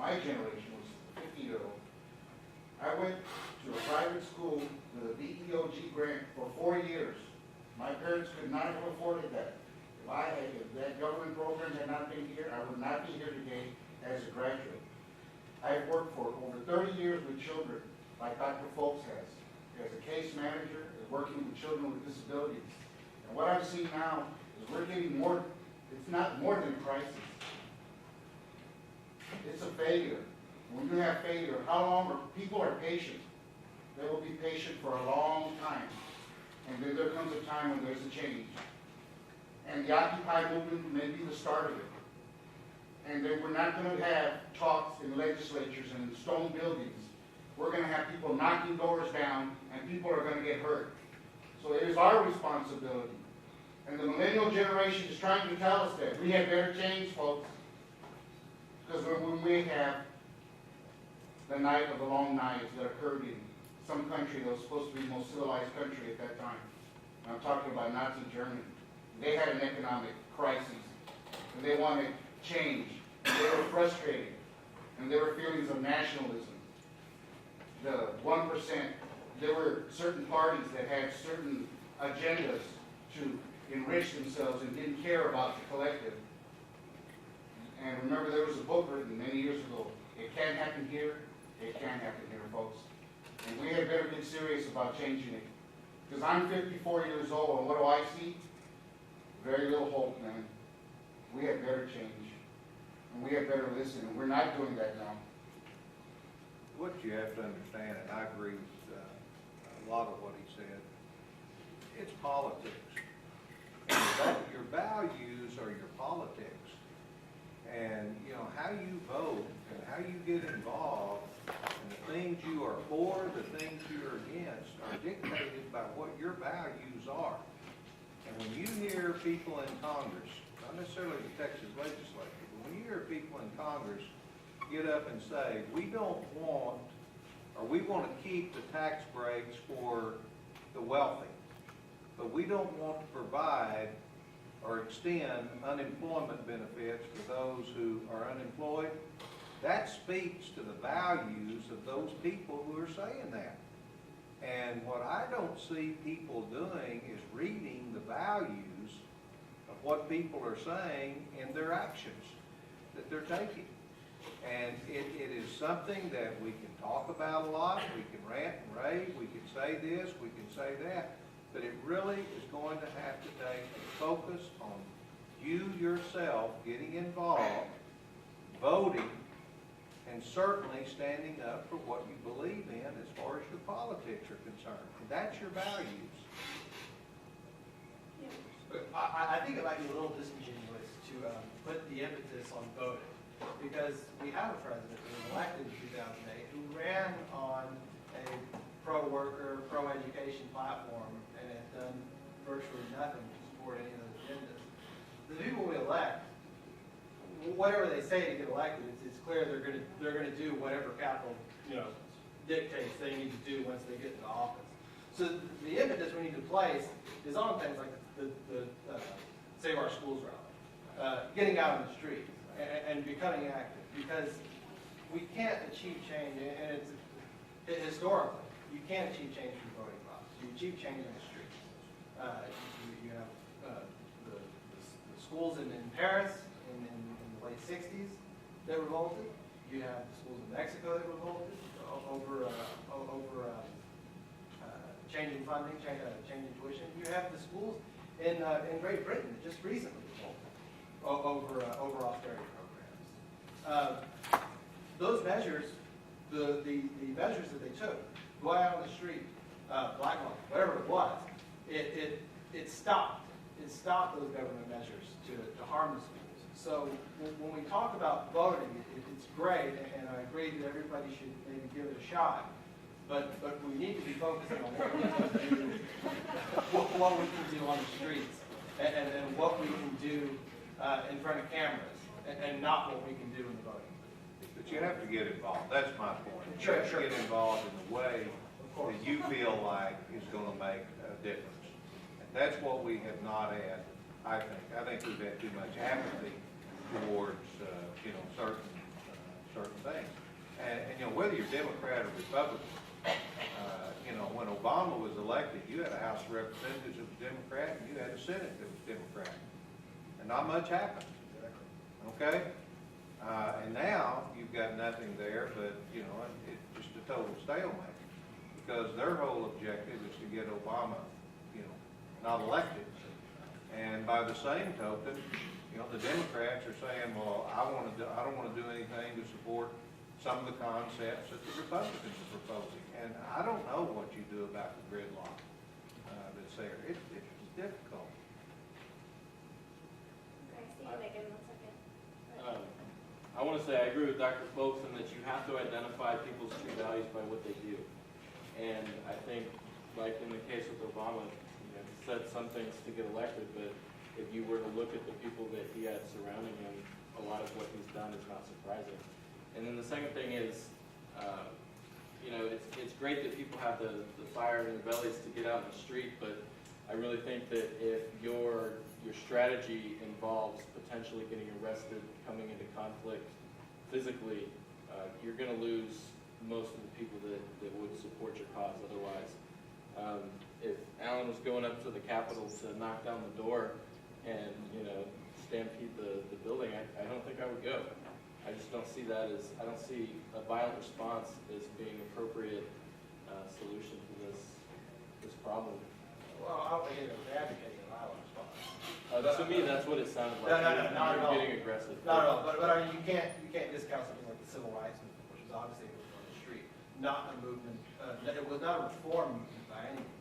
my generation was 50-year-old. I went to a private school with a Bldg grant for 4 years. My parents could not have afforded that. If that government program had not been here, I would not be here today as a graduate. I've worked for over 30 years with children, like Dr. Folks has, as a case manager, and working with children with disabilities. And what I'm seeing now is we're getting more, it's not more than a crisis. It's a failure. When you have failure, how long are people are patient? They will be patient for a long time. And then there comes a time when there's a change. And the Occupy movement may be the start of it. And then we're not going to have talks in legislatures and in stone buildings. We're going to have people knocking doors down, and people are going to get hurt. So it is our responsibility. And the millennial generation is trying to tell us that. We have better change, folks. Because when we have the night of the long knives that occurred in some country that was supposed to be the most civilized country at that time. And I'm talking about Nazi Germany. They had an economic crisis, and they wanted change. And they were frustrated, and there were feelings of nationalism. The 1%, there were certain parties that had certain agendas to enrich themselves and didn't care about the collective. And remember, there was a book written many years ago. It can happen here. It can happen here, folks. And we had better get serious about changing it. Because I'm 54 years old, and what do I see? Very little hope, man. We had better change. And we had better listen, and we're not doing that now. What you have to understand, and I agree with a lot of what he said, it's politics. And your values are your politics. And, you know, how you vote and how you get involved and the things you are for, the things you are against are dictated by what your values are. And when you hear people in Congress, not necessarily the Texas legislature, but when you hear people in Congress get up and say, we don't want, or we want to keep the tax breaks for the wealthy, but we don't want to provide or extend unemployment benefits for those who are unemployed, that speaks to the values of those people who are saying that. And what I don't see people doing is reading the values of what people are saying in their actions that they're taking. And it is something that we can talk about a lot, we can rant and rave, we can say this, we can say that, but it really is going to have to take a focus on you yourself getting involved, voting, and certainly standing up for what you believe in as far as your politics are concerned. And that's your values. But I think it might be a little disingenuous to put the emphasis on voting, because we have a president who was elected in 2008 who ran on a pro-worker, pro-education platform and had done virtually nothing to support any of those agendas. The people we elect, whatever they say to get elected, it's clear they're going to do whatever capital dictates they need to do once they get into office. So the impetus we need to place is on things like the Save Our Schools rally, getting out on the street and becoming active, because we can't achieve change, and historically, you can't achieve change through voting process. You achieve change in the streets. You have the schools in Paris in the late 60s that revolted. You have the schools in Mexico that revolted over changing funding, changing tuition. You have the schools in Great Britain that just recently revolted over austerity programs. Those measures, the measures that they took, go out on the street, blackmail, whatever it was, it stopped. It stopped those government measures to harm the schools. So when we talk about voting, it's great, and I agree that everybody should maybe give it a shot. But we need to be focusing on what we can do, what we can do on the streets, and what we can do in front of cameras, and not what we can do in the voting. But you have to get involved. That's my point. Sure, You have to get involved in the way that you feel like is going to make a difference. And that's what we have not had, I think. I think we've had too much apathy towards certain things. whether you're Democrat or Republican. You know, when Obama was elected, you had a House of Representatives that was Democrat, and you had a Senate that was Democrat. And not much happened, okay? And now, you've got nothing there, but, you know, it's just a total stalemate. Because their whole objective is to get Obama, you know, not elected. And by the same token, you know, the Democrats are saying, well, I don't want to do anything to support some of the concepts that the Republicans are proposing. And I don't know what you do about the gridlock that's there. It's difficult. Okay, Steve, Megan, 1 second. I want to say I agree with Dr. Folkson that you have to identify people's true values by what they do. And I think, like in the case with Obama, you know, he said some things to get elected, but if you were to look at the people that he had surrounding him, a lot of what he's done is not surprising. And then the second thing is, you know, it's great that people have the fire in their bellies to get out in the street, but I really think that if your strategy involves potentially getting arrested, coming into conflict physically, you're going to lose most of the people that would support your cause otherwise. If Alan was going up to the Capitol to knock down the door and, you know, stampede the building, I don't think I would go. I just don't see that as, I don't see a violent response as being an appropriate solution to this problem. Well, I don't think anyone's advocating a violent response. To me, that's what it sounded like. No, not at all. You're getting aggressive. No, but I mean, you can't discount something like the civil rights movement, which was obviously a movement on the street, not a movement. It was not a reform movement by any means.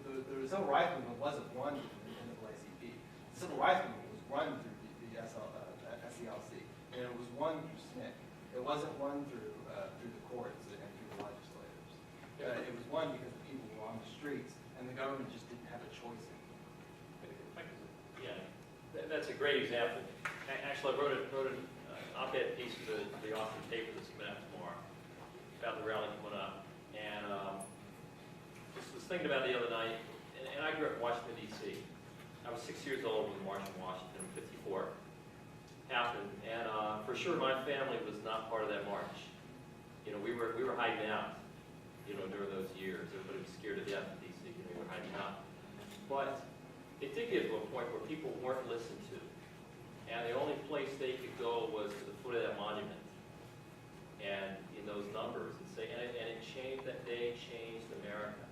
The civil rights movement wasn't won through the NAACP. The civil rights movement was run through the SELC, and it was won through SNCC. It wasn't won through the courts and through the legislators. It was won because the people were on the streets, and the government just didn't have a choice in it. Yeah, that's a great example. Actually, I wrote an op-ed piece for the Austin paper that's coming out tomorrow about the rally coming up. And just was thinking about it the other night, and I grew up in Washington, D.C. I was 6 years old when the March on Washington in '54 happened, and for sure my family was not part of that march. You know, we were hiding out, you know, during those years. Everybody was scared to death in D.C. You know, we were hiding out. But it did get to a point where people weren't listened to, and the only place they could go was to the foot of that monument, and in those numbers, and it changed. That day changed America.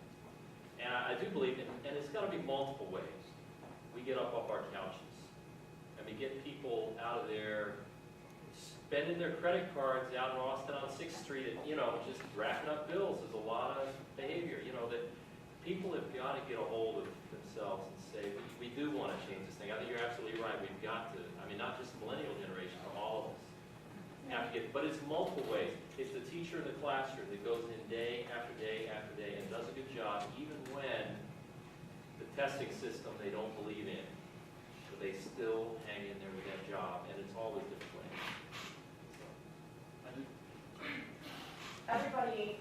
And I do believe, and it's got to be multiple ways. We get up off our couches, and we get people out of there spending their credit cards out in Austin on 6th Street, and, you know, just racking up bills. There's a lot of behavior, you know, that people have got to get a hold of themselves and say, we do want to change this thing. I think you're absolutely right. We've got to. I mean, not just the millennial generation, but all of us have to get, but it's multiple ways. It's the teacher in the classroom that goes in day after day after day and does a good job, even when the testing system they don't believe in. But they still hang in there with that job, and it's always different ways. Everybody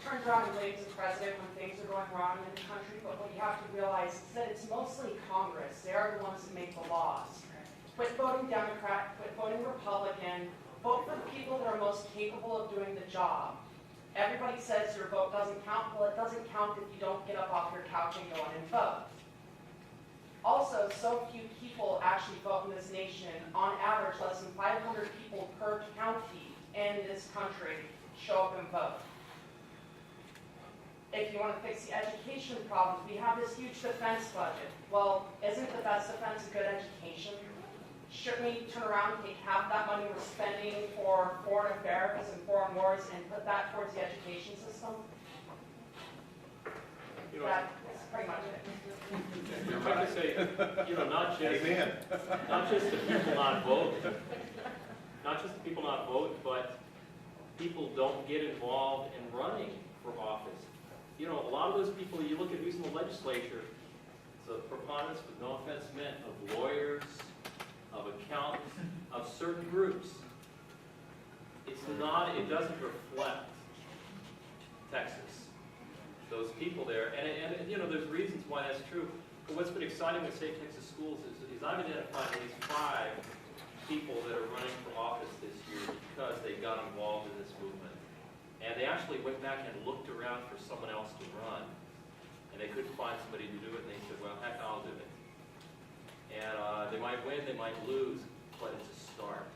turns around and waves the president when things are going wrong in the country, but what you have to realize is that it's mostly Congress. They are the ones that make the laws. Quit voting Democrat, quit voting Republican, vote for the people that are most capable of doing the job. Everybody says your vote doesn't count. Well, it doesn't count if you don't get up off your couch and go in and vote. Also, so few people actually vote in this nation. On average, less than 500 people per county in this country show up and vote. If you want to fix the education problems, we have this huge defense budget. Well, isn't the best defense a good education? Shouldn't we turn around and take half that money we're spending for foreign affairs and foreign wars and put that towards the education system? You know, That's pretty much it. if I could say, you know, not just the people not vote, but people don't get involved in running for office. You know, a lot of those people, you look at who's in the legislature, it's a preponderance, with no offense meant, of lawyers, of accountants, of certain groups. It doesn't reflect Texas, those people there. And you know, there's reasons why that's true. But what's been exciting with State Texas Schools is I've identified at least 5 people that are running for office this year because they got involved in this movement. And they actually went back and looked around for someone else to run, and they couldn't find somebody to do it, and they said, well, heck, I'll do it. And they might win, they might lose, but it's a start.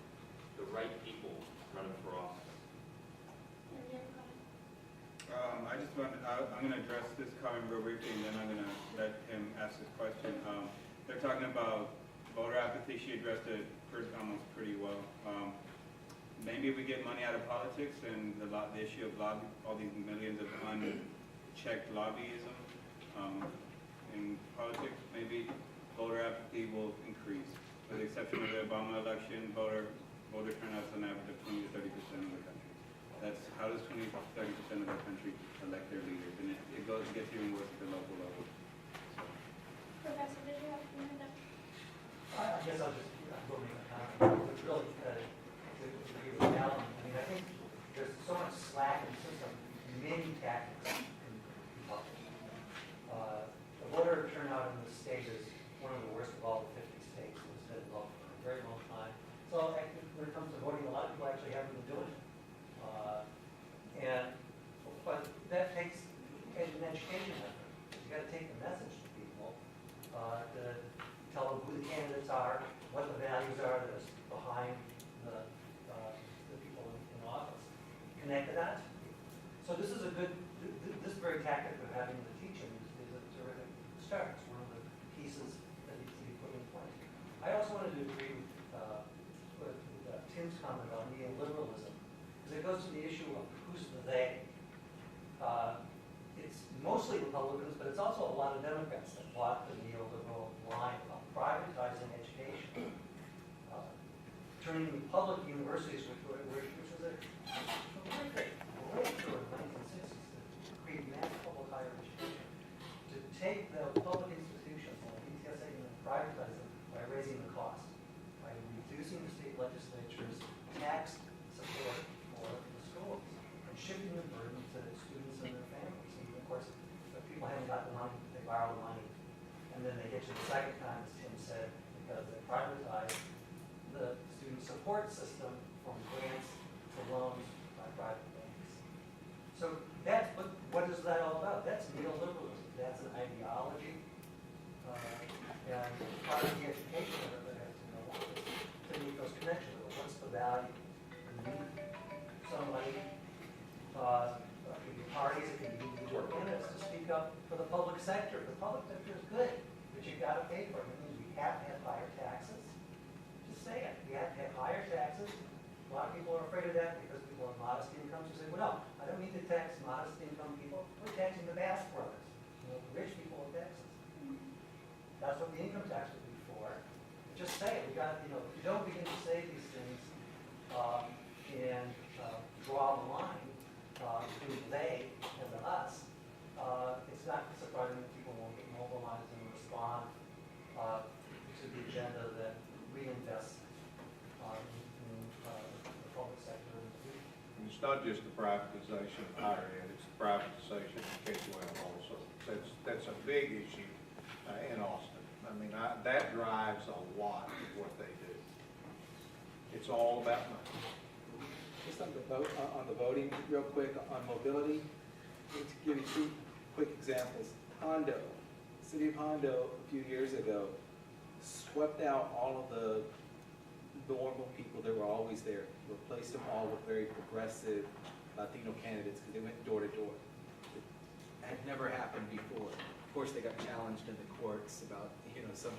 The right people running for office. I just want, I'm going to address this comment real briefly, and then I'm going to let him ask his question. They're talking about voter apathy. She addressed it almost pretty well. Maybe we get money out of politics and the issue of all these millions of unchecked lobbyism in politics, maybe voter apathy will increase. With the exception of the Obama election, voter turnout is an average of 20 to 30% of the country. That's how does 20 to 30% of the country elect their leaders, and it gets even worse at the local level. So. Professor, did you have a hand up? I guess I'll just go make a comment. It's really to agree with Alan. I mean, I think there's so much slack in the system. Many tactics can be helpful. The voter turnout in the state is one of the worst of all the 50 states. It's been low for a very long time. So I think when it comes to voting, a lot of people actually haven't been doing it. But that takes an education effort. You got to take the message to people, to tell them who the candidates are, what the values are that are behind the people in office. Connect the dots. So this is a good, this very tactic of having the teaching is a terrific start. It's one of the pieces that needs to be put in place. I also wanted to agree with Tim's comment on neoliberalism, because it goes to the issue of who's the they. It's mostly Republicans, but it's also a lot of Democrats that block the neoliberal line of privatizing education, turning public universities, which was a terrific breakthrough in the 1960s to create mass public higher education, to take the public institutions like UTSA and privatize them by raising the cost, by reducing the state legislature's tax support for the schools, and shifting the burden to the students and their families. And of course, if people haven't got the money, they borrow the money. And then they get you the second time, as Tim said, because they privatize the student support system from grants to loans by private banks. So that's what is that all about? That's neoliberalism. That's an ideology. And part of the education of it has to know to make those connections. What's the value? You need somebody, it could be parties, it could be individual candidates to speak up for the public sector. The public sector is good, but you've got to pay for it. It means we have to have higher taxes. Just say it. We have to have higher taxes. A lot of people are afraid of that because people have modest incomes. You say, well, no, I don't need to tax modest income people. We're taxing the Bass brothers. The rich people with taxes. That's what the income tax would be for. Just say it. We got, if you don't begin to say these things and draw the line between they and the us, it's not surprising that people won't get mobilized and respond to the agenda that reinvests in the public sector. And it's not just the privatization of higher ed, it's the privatization of K-12 also. That's a big issue in Austin. I mean, that drives a lot of what they do. It's all about money. Just on the voting, real quick, on mobility, to give you two quick examples. Hondo, City of Hondo a few years ago swept out all of the normal people that were always there, replaced them all with very progressive Latino candidates because they went door to door. It had never happened before. Of course, they got challenged in the courts about some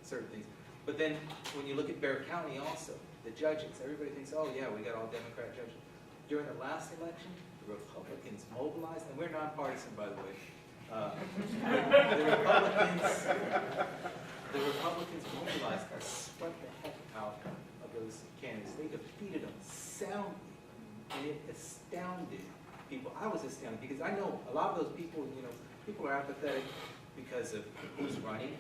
certain things. But then when you look at Bexar County also, the judges, everybody thinks, oh yeah, we got all Democrat judges. During the last election, the Republicans mobilized, and we're nonpartisan, by the way. The Republicans mobilized and swept the heck out of those candidates. They defeated them soundly, and it astounded people. I was astounded because I know a lot of those people, people are apathetic because of who's running,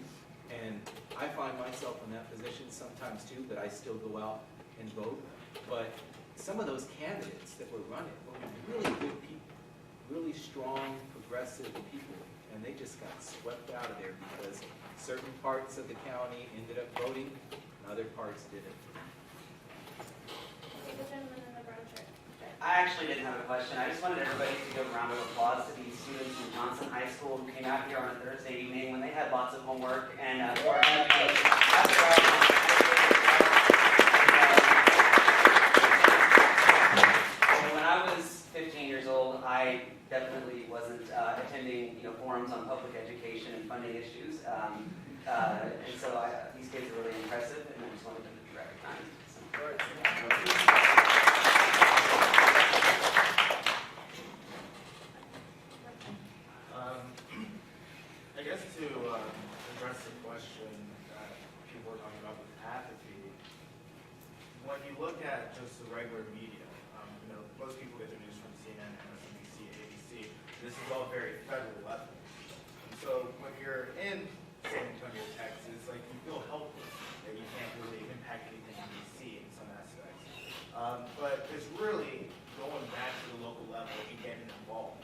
and I find myself in that position sometimes too, that I still go out and vote. But some of those candidates that were running were really good people, really strong, progressive people, and they just got swept out of there because certain parts of the county ended up voting, and other parts didn't. Okay, the gentleman in the brown shirt. I actually didn't have a question. I just wanted everybody to give a round of applause to these students from Johnson High School who came out here on a Thursday evening when they had lots of homework and who are going to be after all. When I was 15 years old, I definitely wasn't attending forums on public education and funding issues. And so these kids are really impressive, and I just wanted them to be recognized. So. I guess to address the question that people were talking about with apathy, when you look at just the regular media, most people get their news from CNN, MSNBC, ABC. This is all very federal level. So when you're in San Antonio, Texas, like you feel helpless that you can't really impact anything in DC in some aspects. But it's really going back to the local level and getting involved.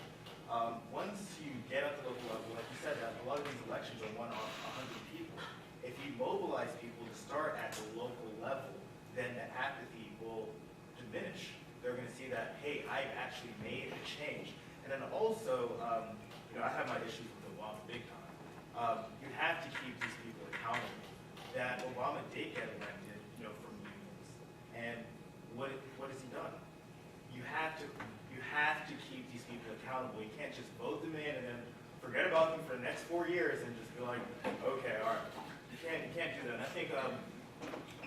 Once you get at the local level, like you said, that a lot of these elections are won on 100 people. If you mobilize people to start at the local level, then the apathy will diminish. They're going to see that, hey, I've actually made a change. And then also, I have my issues with Obama big time. You have to keep these people accountable. That Obama did get elected, from unions. And what has he done? You have to keep these people accountable. You can't just vote them in and then forget about them for the next 4 years and just be like, okay, all right. You can't do that. And I think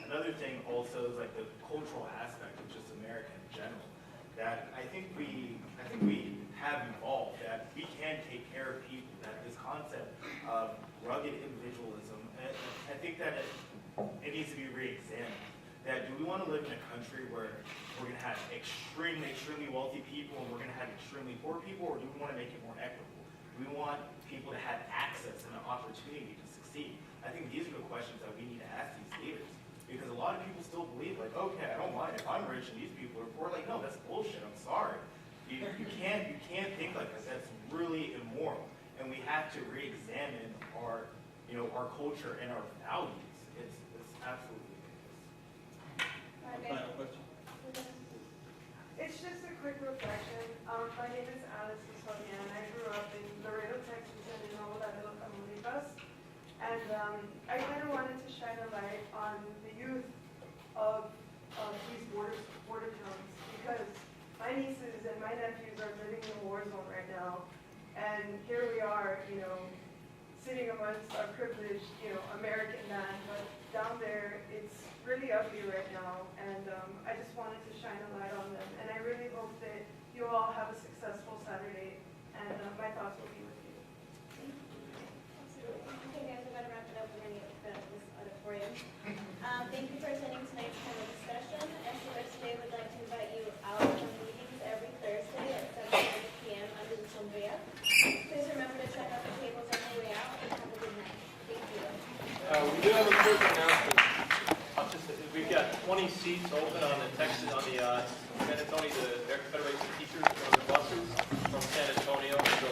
another thing also is like the cultural aspect of just America in general. That I think we have evolved, that we can take care of people, that this concept of rugged individualism, I think that it needs to be re-examined. That do we want to live in a country where we're going to have extremely, extremely wealthy people and we're going to have extremely poor people, or do we want to make it more equitable? Do we want people to have access and an opportunity to succeed? I think these are the questions that we need to ask these leaders. Because a lot of people still believe, like, okay, I don't mind if I'm rich and these people are poor. Like, no, that's bullshit. I'm sorry. You can't think like this. That's really immoral. And we have to re-examine our culture and our values. It's absolutely Final question? It's just a quick reflection. My name is Alice Sonia, and I grew up in Laredo, Texas, and in Ola de los Tamaulipas. And I kind of wanted to shine a light on the youth of these border towns, because my nieces and my nephews are living in a war zone right now. And here we are, sitting amongst our privileged, American man, but down there, it's really ugly right now, and I just wanted to shine a light on them, and I really hope that you all have a successful Saturday, and my thoughts will be with you. Absolutely. Okay, guys, we're going to wrap it up. We're going to get out of this auditorium. Thank you for attending tonight's panel discussion. SUSJ would like to invite you out to meetings every Thursday at 7:30 p.m. under the sombrea. Please remember to check out the tables on your way out, and have a good night. Thank you. We do have a quick announcement. We've got 20 seats open on the Texas, on the San Antonio, the American Federation of Teachers, on the buses from San Antonio. So